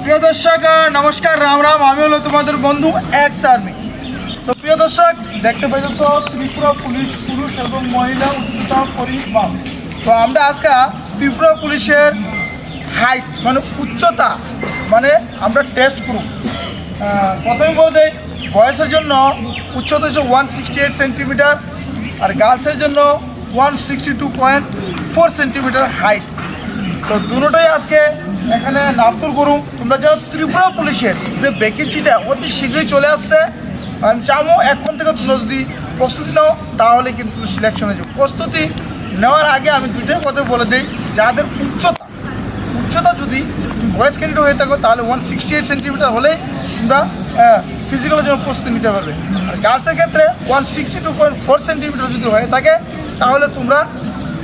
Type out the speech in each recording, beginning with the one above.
প্রিয় দর্শক নমস্কার, রাম রাম। আমি হলো তোমাদের বন্ধু এক্স আর্মি। তো প্রিয় দর্শক, দেখতে পাইছো ত্রিপুরা পুলিশ পুরুষ এবং মহিলা উচ্চতা পরিমাপ। তো আমরা আজকে ত্রিপুরা পুলিশের হাইট মানে উচ্চতা মানে আমরা টেস্ট করব। প্রথমে বলতে বয়সের জন্য উচ্চতা হচ্ছে 168 সেন্টিমিটার, আর গার্লসের জন্য 162.4 সেন্টিমিটার হাইট। তো দুটোই আজকে এখানে নামতুল করুম। তোমরা যারা ত্রিপুরা পুলিশের যে ভ্যাকেন্সিটা অতি শীঘ্রই চলে আসছে, আমি চামো এখন থেকে তোমরা যদি প্রস্তুতি নাও তাহলে কিন্তু সিলেকশন হয়ে যাবে। প্রস্তুতি নেওয়ার আগে আমি দুটোই কথা বলে দিই, যাদের উচ্চতা যদি বয়স ক্যান্ডিডেট হয়ে থাকো তাহলে 168 সেন্টিমিটার হলেই তোমরা ফিজিক্যালের জন্য প্রস্তুতি নিতে পারবে। আর গার্লসের ক্ষেত্রে 162.4 সেন্টিমিটার যদি হয়ে থাকে তাহলে তোমরা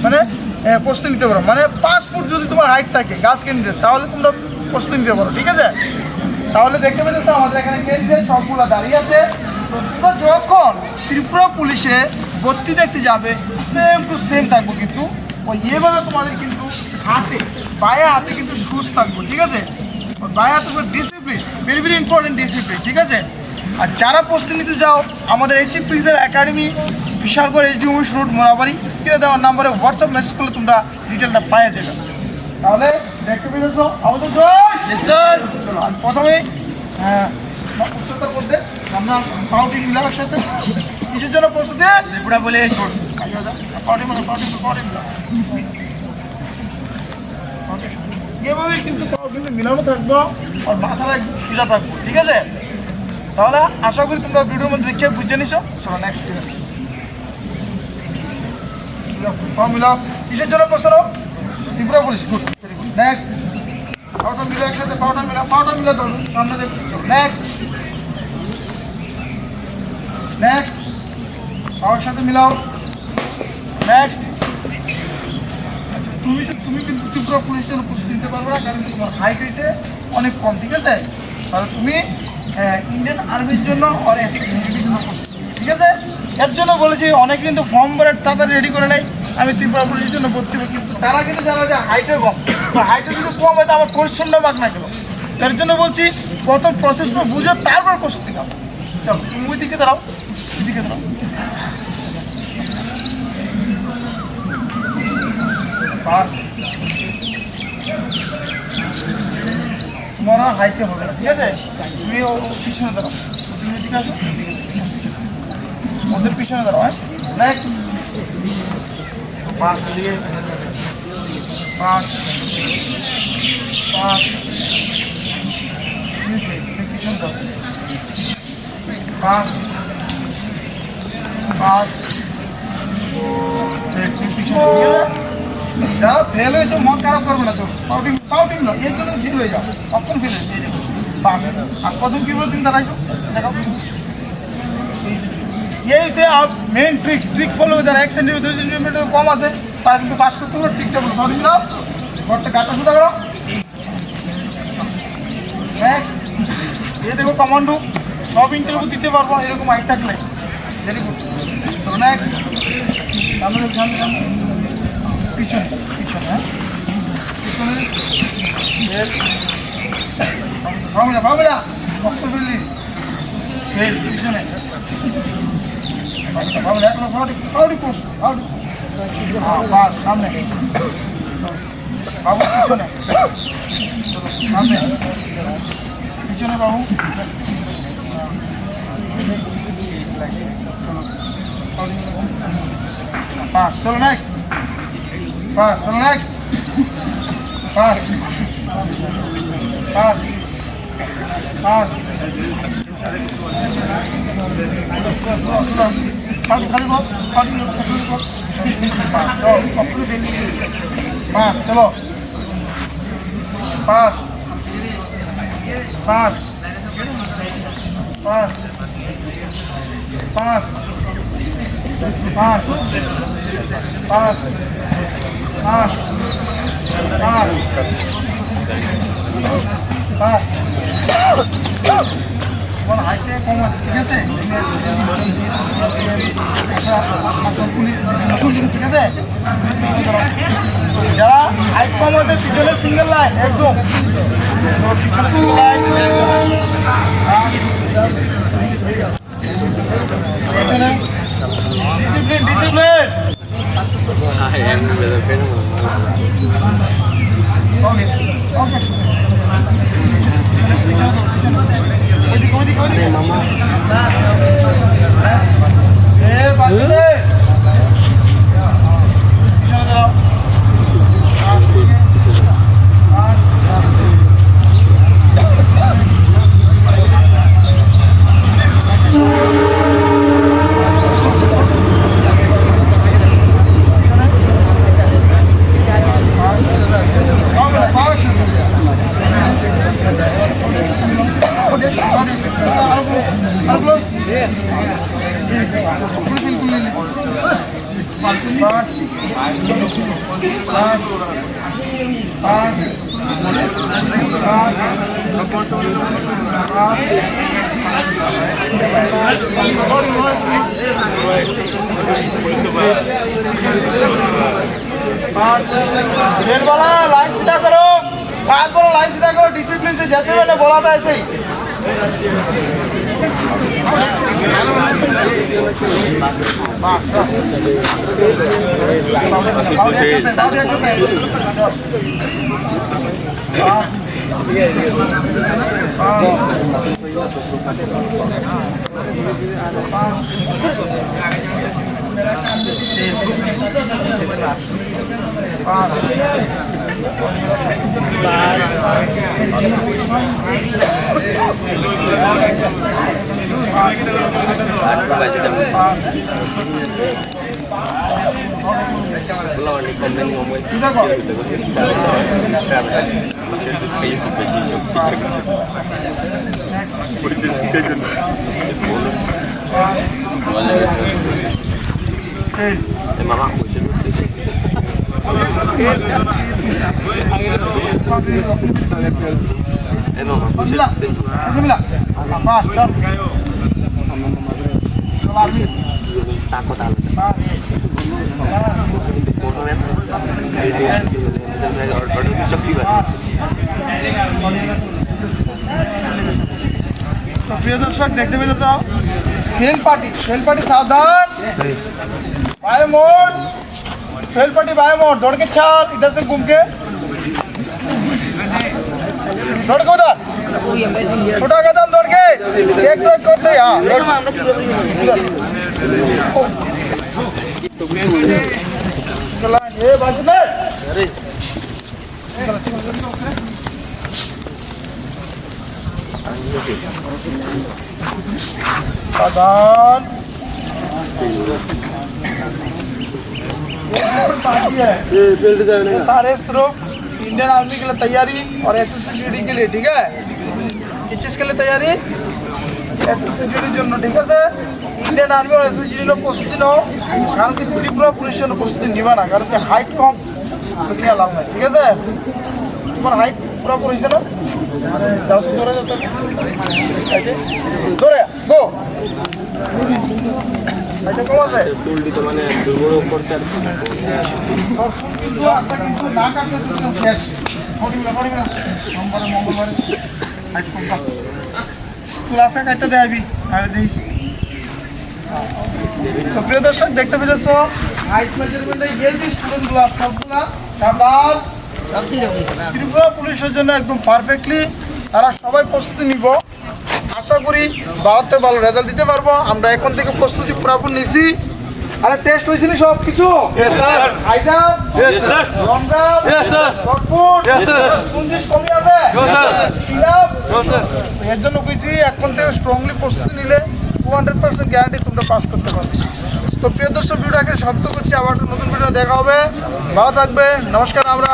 মানে প্রস্তুতি নিতে পারো। মানে 5 ফুট যদি তোমার হাইট থাকে গার্লস ক্যান্ডিডেট তাহলে তোমরা প্রস্তুতি নিতে পারো, ঠিক আছে? তাহলে দেখতে পেয়েছো আমাদের এখানে ক্যান্ডিডেট সবগুলো দাঁড়িয়ে আছে। তো তোমরা যখন ত্রিপুরা পুলিশে ভর্তি দেখতে যাবে সেম টু সেম থাকবো, কিন্তু ওই এভাবে তোমাদের কিন্তু হাতে বায়া হাতে কিন্তু শুজ থাকবো, ঠিক আছে? বায়া হাতে সব discipline, very very important discipline, ঠিক আছে? আর যারা প্রস্তুতি নিতে যাও আমাদের এইচএফ পুলিশের academy Bishalgarh HD office road Morabari, স্ক্রিনে দেওয়ার নাম্বারে হোয়াটসঅ্যাপ মেসেজ করলে তোমরা ডিটেলটা পাওয়া যাবে। তাহলে দেখতে পেয়েছো আমাদের চলো আর প্রথমে উচ্চতা বলতে আমরা পাউটি মিলাম একসাথে। কিসের জন্য প্রস্তুতি? ত্রিপুরা বলে এভাবেই কিন্তু পাউটি মিলানো থাকবো আর মাথাটা একদম সোজা থাকবো, ঠিক আছে? তাহলে আশা করি তোমরা ভিডিওর মধ্যে দেখে বুঝে নিছো। চলো নেক্সট মিলাও। কিসের জন্য প্রশ্ন? ত্রিপুরা পুলিশ। গুড, নেক্সট পাউটা মিলা একসাথে, পাউটা মিলা ধরুন সামনে দেখুন। নেক্সট পাওয়ার সাথে মিলাও। নেক্সট তুমি কিন্তু ত্রিপুরা পুলিশের জন্য প্রস্তুতি নিতে পারবে না, কারণ তোমার হাইট হয়েছে অনেক কম, ঠিক আছে? তাহলে তুমি ইন্ডিয়ান আর্মির জন্য আর এসএসসির জন্য প্রস্তুতি, ঠিক আছে? এর জন্য বলেছি অনেকে কিন্তু ফর্ম ভরে তাড়াতাড়ি রেডি করে নেয় আমি ত্রিপুরা পুলিশের জন্য ভর্তি হবো, কিন্তু তারা কিন্তু জানা যায় হাইটে কম। তো হাইটে যদি কম হয় তো আমার পরিশ্রমটা বাদ না গেল। তার জন্য বলছি প্রথম প্রসেসটা বুঝে তারপর প্রস্তুতি নাও। চলো তুমি ওই দিকে দাঁড়াও, ওইদিকে দাঁড়াও। তোমার হাইটে হবে না, ঠিক আছে? তুমি পিছনে দাঁড়াও, তুমি ওইদিকে আসো, ওদের পিছনে দাঁড়াও। হ্যাঁ, নেক্সট পাঁচ দিয়ে পাঁচ পিছনে দাঁড়াও। পাঁচ যারা ফেল হয়েছে মন খারাপ করবে না, তো পাউটিং না, এর জন্য ফিল হয়ে যাও। কখন ফিল হয়েছে আর প্রথম কি বলে তুমি দাঁড়াইছো দেখো। এই সে মেন ট্রিক ফলো যারা 1 সেন্টিমিটার 2 সেন্টিমিটার কম আছে তারা কিন্তু পাস করতে পারো। ট্রিকটা বলো, পাউটিং দাও, ঘরটা গাটা সোজা করো। এ দেখো কমান্ডো সব ইন্টারভিউ দিতে পারবো এরকম হাইট থাকলে। Very good. তো নেক্সট সামনে পিছনে হ্যাঁ পিছনে ভাবলা কষ্ট ফেললি পিছনে ভাবলা আউডি পোস্ট আউডি সামনে বাবু পিছনে সামনে পিছনে বাবু। পাঁচ চলো নেক্সট পাঁচ খালি বল পাঁচ চলো পাঁচ পাঁচ পাঁচ পাঁচ পাঁচ পাঁচ পাঁচ পাঁচ তোমার হাইটে কম আছে, ঠিক আছে? ঠিক আছে, যারা হাইট কম আছে পিছনে সিঙ্গেল লাইন একদম পিছনে সিঙ্গেল লাইন ডিসিপ্লিন ডিসিপ্লিন ওকে ওকে ওদিকে ওদিকে ওদিকে মামা বাজে रेड वाला लाइन सीधा करो, पाँच वाला लाइन सीधा करो, डिसिप्लिन से जैसे मैंने बोला था ऐसे ही। तो प्रिय दर्शक देखते हुए जाओ फेल पार्टी सावधान बाय मोड़ फेल पार्टी बाय मोड़ दौड़ के चाल इधर से घूम के दौड़ के उधर छोटा कदम दौड़ के एक दो करते हाँ चला ये बाजू में सावधान सारे सिर्फ इंडियन आर्मी के लिए तैयारी और एसएससी के लिए ठीक है किस चीज़ के लिए तैयारी एसएससी জন্য ঠিক আছে इंडियन आर्मी और एसएससी প্রস্তুতি নাও কারণ কি ত্রিপুরা পুলিশের প্রস্তুতি নিবা না কারণ কি হাইট কম নিয়ে লাভ নাই ঠিক আছে তোমার হাইট পুরো করেছে না যাও ধরে যাও ধরে গো এটা কম আছে তুলটি তো মানে দুর্বল করতে আর কিন্তু আশা কিন্তু না কাটতে তুমি শেষ পড়িবে সোমবারে মঙ্গলবারে হাইট কম কাট তুই আশা কাটতে দেবি আরে দেই তো প্রিয় দর্শক দেখতে পেয়েছো হাইট মেজারমেন্টে এই যে স্টুডেন্টগুলো সবগুলা সাবধান ত্রিপুরা পুলিশের জন্য একদম পারফেক্টলি তারা সবাই প্রস্তুতি নিব আশা করি ভারতে ভালো রেজাল্ট দিতে পারবো আমরা এখন থেকে প্রস্তুতি পুরাপুরি নিছি আরে টেস্ট হয়েছিল সব কিছু এর জন্য কইছি এখন থেকে স্ট্রংলি প্রস্তুতি নিলে 200% গ্যারান্টি তোমরা পাস করতে পারবে তো প্রিয় দর্শক ভিডিওটাকে সমাপ্ত করছি আবার নতুন ভিডিও দেখা হবে ভালো থাকবে নমস্কার আমরা